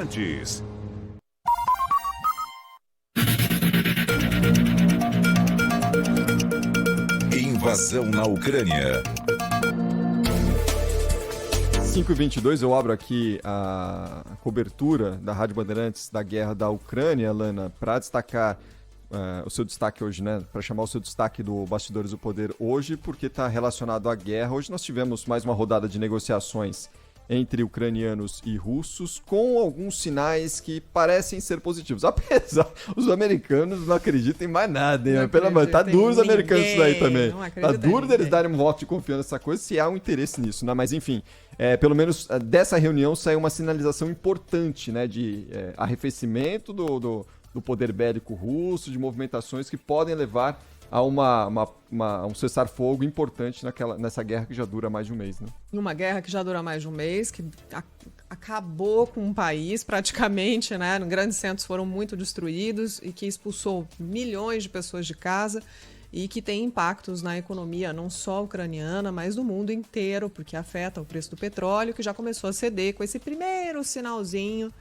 Bandeirantes. Invasão na Ucrânia. 5h22, eu abro aqui a cobertura da Rádio Bandeirantes da guerra da Ucrânia, Lana, para destacar o seu destaque hoje, né? Para chamar o seu destaque do Bastidores do Poder hoje, porque está relacionado à guerra. Hoje nós tivemos mais uma rodada de negociações entre ucranianos e russos, com alguns sinais que parecem ser positivos. Apesar, os americanos não acreditam em mais nada, hein? Pelo amor, tá duro os americanos isso aí também. Tá duro deles darem um voto de confiança nessa coisa, se há um interesse nisso, né? Mas enfim, pelo menos dessa reunião saiu uma sinalização importante, né? De arrefecimento do poder bélico russo, de movimentações que podem levar a um cessar-fogo importante nessa guerra que já dura mais de um mês, né? Uma guerra que já dura mais de um mês, que acabou com um país praticamente, né? Grandes centros foram muito destruídos e que expulsou milhões de pessoas de casa e que tem impactos na economia não só ucraniana, mas do mundo inteiro, porque afeta o preço do petróleo, que já começou a ceder com esse primeiro sinalzinho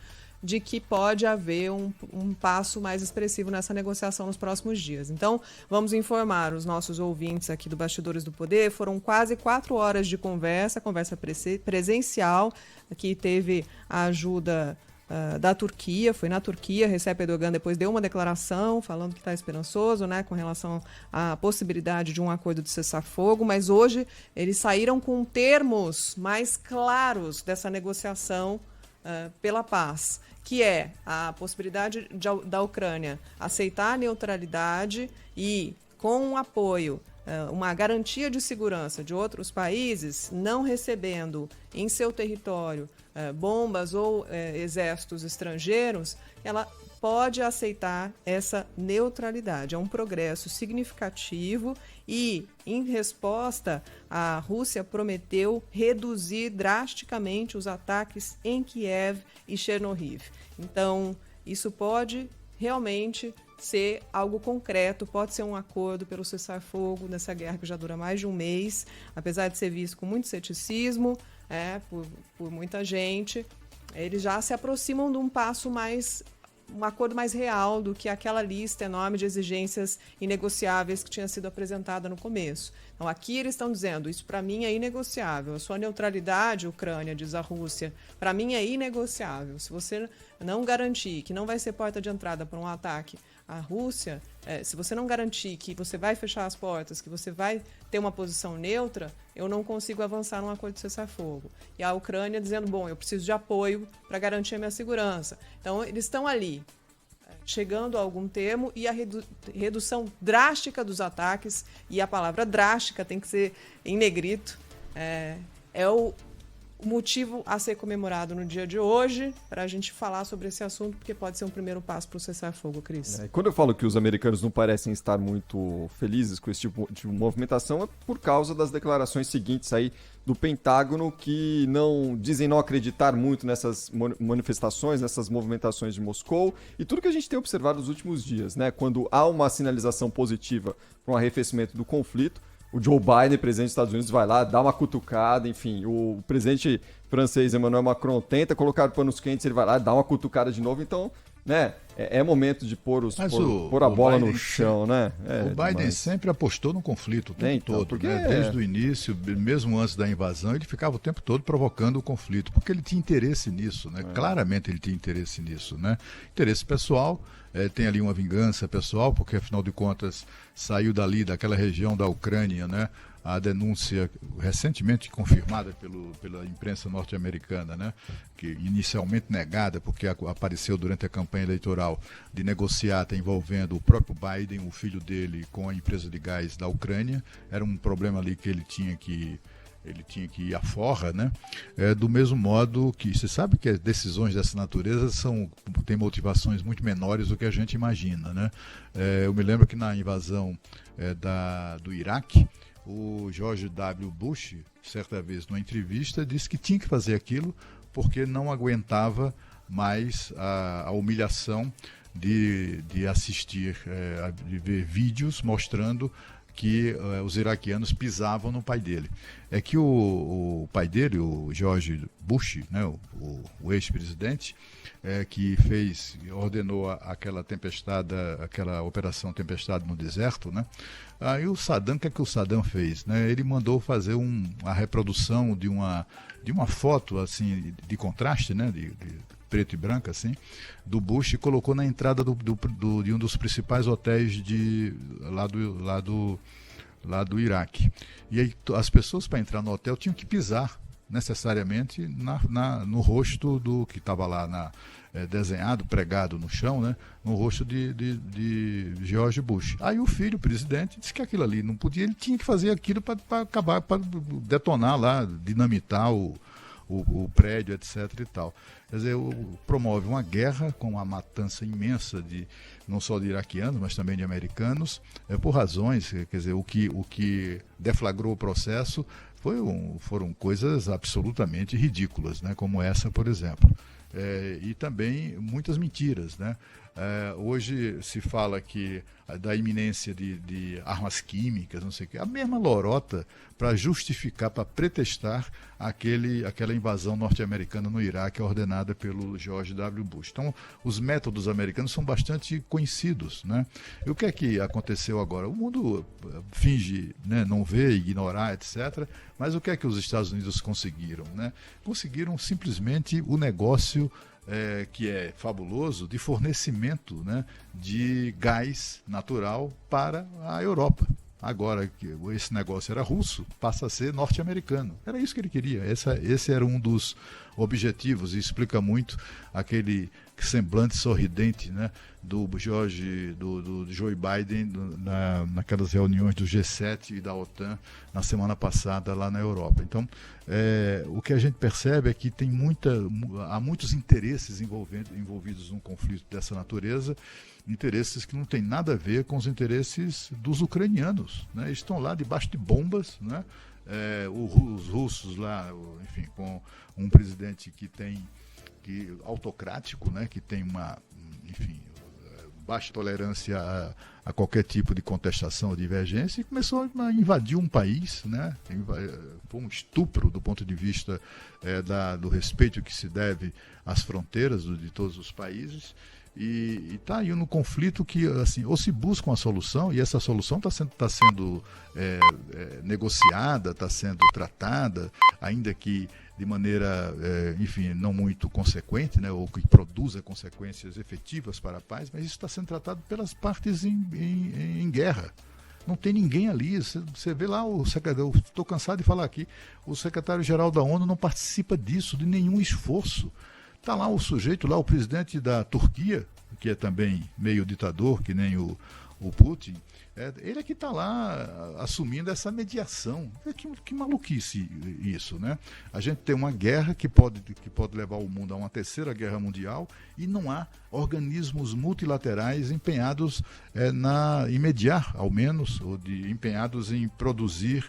de que pode haver um passo mais expressivo nessa negociação nos próximos dias. Então, vamos informar os nossos ouvintes aqui do Bastidores do Poder. Foram quase 4 horas de conversa presencial, que teve a ajuda da Turquia, foi na Turquia. Recep Erdogan depois deu uma declaração falando que está esperançoso, né, com relação à possibilidade de um acordo de cessar-fogo, mas hoje eles saíram com termos mais claros dessa negociação pela paz, que é a possibilidade da Ucrânia aceitar a neutralidade e, com um apoio, uma garantia de segurança de outros países, não recebendo em seu território bombas ou exércitos estrangeiros, ela pode aceitar essa neutralidade. É um progresso significativo e, em resposta, a Rússia prometeu reduzir drasticamente os ataques em Kiev e Chernobyl. Então, isso pode realmente ser algo concreto, pode ser um acordo pelo cessar-fogo nessa guerra que já dura mais de um mês, apesar de ser visto com muito ceticismo por muita gente. Eles já se aproximam de um acordo mais real do que aquela lista enorme de exigências inegociáveis que tinha sido apresentada no começo. Então, aqui eles estão dizendo, isso para mim é inegociável. A sua neutralidade, Ucrânia, diz a Rússia, para mim é inegociável. Se você não garantir que não vai ser porta de entrada para um ataque à Rússia, se você não garantir que você vai fechar as portas, que você vai ter uma posição neutra, eu não consigo avançar num acordo de cessar-fogo. E a Ucrânia dizendo, bom, eu preciso de apoio para garantir a minha segurança. Então, eles estão ali, chegando a algum termo, e a redução drástica dos ataques, e a palavra drástica tem que ser em negrito, é o motivo a ser comemorado no dia de hoje, para a gente falar sobre esse assunto, porque pode ser um primeiro passo para o cessar-fogo, Cris. Quando eu falo que os americanos não parecem estar muito felizes com esse tipo de movimentação, é por causa das declarações seguintes aí do Pentágono, que dizem não acreditar muito nessas manifestações, nessas movimentações de Moscou, e tudo que a gente tem observado nos últimos dias, né? Quando há uma sinalização positiva para um arrefecimento do conflito, o Joe Biden, presidente dos Estados Unidos, vai lá, dá uma cutucada, enfim, o presidente francês Emmanuel Macron tenta colocar panos quentes, ele vai lá, dá uma cutucada de novo, então, né, é momento de pôr a bola no chão, né? O Biden sempre apostou no conflito o tempo todo, né? Desde o início, mesmo antes da invasão, ele ficava o tempo todo provocando o conflito, porque ele tinha interesse nisso, né? Claramente ele tinha interesse nisso, né? Interesse pessoal, tem ali uma vingança pessoal, porque afinal de contas saiu daquela região da Ucrânia, né? A denúncia recentemente confirmada pela imprensa norte-americana, né, que inicialmente negada, porque apareceu durante a campanha eleitoral, de negociata envolvendo o próprio Biden, o filho dele, com a empresa de gás da Ucrânia. Era um problema ali que ele tinha que ir à forra, né? Do mesmo modo que você sabe que as decisões dessa natureza têm motivações muito menores do que a gente imagina, né? Eu me lembro que na invasão do Iraque, o George W. Bush, certa vez, numa entrevista, disse que tinha que fazer aquilo porque não aguentava mais a humilhação de assistir, de ver vídeos mostrando que os iraquianos pisavam no pai dele. É que o pai dele, o George Bush, né, o ex-presidente, que ordenou aquela operação Tempestade no deserto, né? Aí o Saddam, o que o Saddam fez? Né? Ele mandou fazer a reprodução de uma foto assim de contraste, né? De preto e branco, assim, do Bush, e colocou na entrada de um dos principais hotéis lá do Iraque. E aí as pessoas, para entrar no hotel, tinham que pisar necessariamente no rosto do que estava lá desenhado, pregado no chão, né, no rosto de George Bush. Aí o filho, o presidente, disse que aquilo ali não podia, ele tinha que fazer aquilo para acabar, para detonar lá, dinamitar o prédio, etc. e tal. Quer dizer, promove uma guerra com uma matança imensa não só de iraquianos, mas também de americanos, por razões, quer dizer, o que deflagrou o processo foram coisas absolutamente ridículas, né, como essa, por exemplo. E também muitas mentiras, né? Hoje se fala que da iminência de armas químicas, não sei o quê, a mesma lorota para justificar, para pretextar aquela invasão norte-americana no Iraque ordenada pelo George W. Bush. Então, os métodos americanos são bastante conhecidos, né? E o que é que aconteceu agora? O mundo finge, né, não ver, ignorar, etc. Mas o que é que os Estados Unidos conseguiram, né? Conseguiram simplesmente o negócio que é fabuloso, de fornecimento, né, de gás natural para a Europa. Agora que esse negócio era russo, passa a ser norte-americano. Era isso que ele queria. Esse era um dos objetivos, e explica muito aquele semblante sorridente, né, do Joe Biden naquelas reuniões do G7 e da OTAN na semana passada lá na Europa. Então, o que a gente percebe é que há muitos interesses envolvidos num conflito dessa natureza, interesses que não têm nada a ver com os interesses dos ucranianos, né? Eles estão lá debaixo de bombas, né? Os russos lá, enfim, com um presidente autocrático, né? Que tem baixa tolerância a qualquer tipo de contestação ou divergência, e começou a invadir um país, né? Foi um estupro do ponto de vista do respeito que se deve às fronteiras de todos os países. E está aí no conflito que, assim, ou se busca uma solução, e essa solução está sendo negociada, está sendo tratada, ainda que de maneira, enfim, não muito consequente, né, ou que produza consequências efetivas para a paz, mas isso está sendo tratado pelas partes em guerra. Não tem ninguém ali. Você vê lá eu estou cansado de falar aqui, o secretário-geral da ONU não participa disso, de nenhum esforço. Está lá o sujeito, o presidente da Turquia, que é também meio ditador, que nem o Putin, ele é que está lá assumindo essa mediação. Que maluquice isso, né? A gente tem uma guerra que pode levar o mundo a uma terceira guerra mundial, e não há organismos multilaterais empenhados em mediar, ao menos, ou empenhados em produzir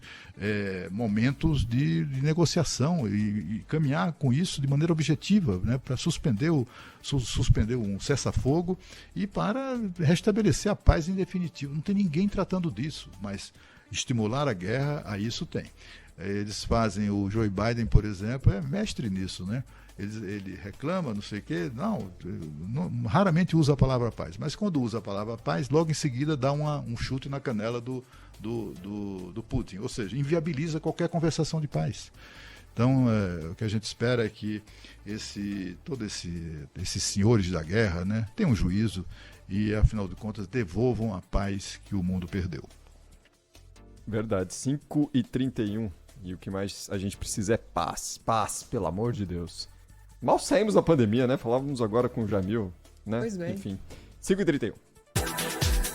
momentos de negociação e caminhar com isso de maneira objetiva, né, para suspender um cessar-fogo e para restabelecer a paz em definitivo. Não tem ninguém tratando disso, mas estimular a guerra, a isso tem. Eles fazem, o Joe Biden, por exemplo, é mestre nisso, né? Ele reclama, não sei o quê, raramente usa a palavra paz, mas quando usa a palavra paz, logo em seguida dá um chute na canela do Putin, ou seja, inviabiliza qualquer conversação de paz. Então, o que a gente espera é que todos esses senhores da guerra, né, tenham juízo e, afinal de contas, devolvam a paz que o mundo perdeu. Verdade, 5h31. E o que mais a gente precisa é paz. Paz, pelo amor de Deus. Mal saímos da pandemia, né? Falávamos agora com o Jamil, né? Pois bem. Enfim, 5h31.